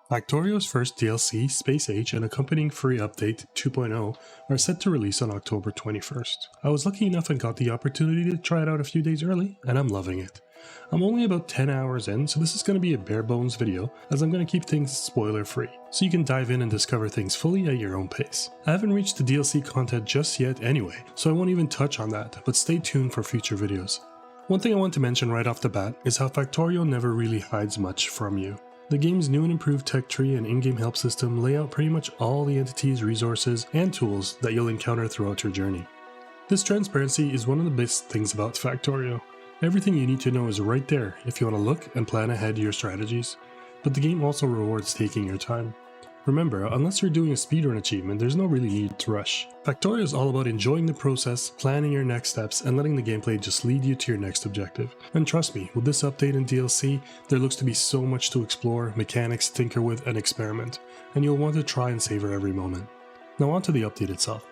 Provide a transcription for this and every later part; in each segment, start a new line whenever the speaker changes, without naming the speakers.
Factorio's first DLC, Space Age, and accompanying free update 2.0 are set to release on October 21st. I was lucky enough and got the opportunity to try it out a few days early, and I'm loving it. I'm only about 10 hours in, so this is going to be a bare bones video, as I'm going to keep things spoiler free, so you can dive in and discover things fully at your own pace. I haven't reached the DLC content just yet anyway, so I won't even touch on that, but stay tuned for future videos. One thing I want to mention right off the bat is how Factorio never really hides much from you. The game's new and improved tech tree and in-game help system lay out pretty much all the entities, resources, and tools that you'll encounter throughout your journey. This transparency is one of the best things about Factorio. Everything you need to know is right there if you want to look and plan ahead your strategies, but the game also rewards taking your time. Remember, unless you're doing a speedrun achievement, there's no really need to rush. Factorio is all about enjoying the process, planning your next steps, and letting the gameplay just lead you to your next objective. And trust me, with this update and DLC, there looks to be so much to explore, mechanics to tinker with, and experiment, and you'll want to try and savor every moment. Now on to the update itself.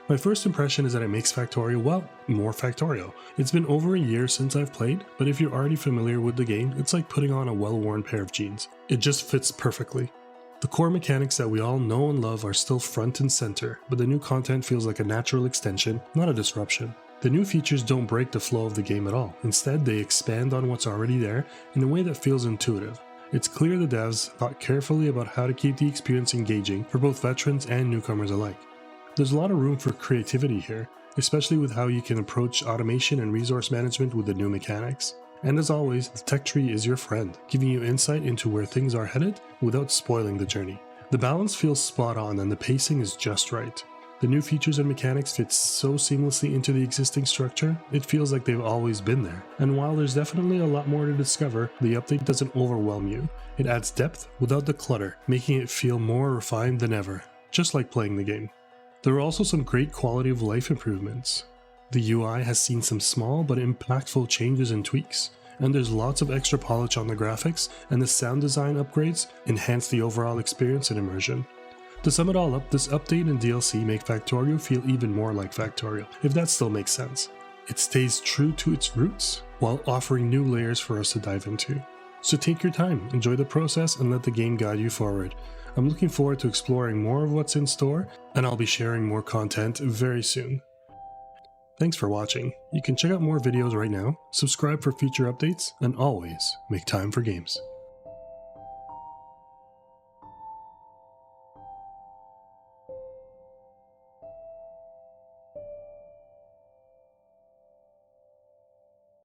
My first impression is that it makes Factorio, well, more Factorio. It's been over a year since I've played, but if you're already familiar with the game, it's like putting on a well-worn pair of jeans. It just fits perfectly. The core mechanics that we all know and love are still front and center, but the new content feels like a natural extension, not a disruption. The new features don't break the flow of the game at all. Instead, they expand on what's already there in a way that feels intuitive. It's clear the devs thought carefully about how to keep the experience engaging for both veterans and newcomers alike. There's a lot of room for creativity here, especially with how you can approach automation and resource management with the new mechanics. And as always, the tech tree is your friend, giving you insight into where things are headed without spoiling the journey. The balance feels spot on and the pacing is just right. The new features and mechanics fit so seamlessly into the existing structure, it feels like they've always been there. And while there's definitely a lot more to discover, the update doesn't overwhelm you. It adds depth without the clutter, making it feel more refined than ever, just like playing the game. There are also some great quality of life improvements. The UI has seen some small but impactful changes and tweaks, and there's lots of extra polish on the graphics, and the sound design upgrades enhance the overall experience and immersion. To sum it all up, this update and DLC make Factorio feel even more like Factorio, if that still makes sense. It stays true to its roots, while offering new layers for us to dive into. So take your time, enjoy the process, and let the game guide you forward. I'm looking forward to exploring more of what's in store, and I'll be sharing more content very soon. Thanks for watching. You can check out more videos right now, subscribe for future updates, and always make time for games.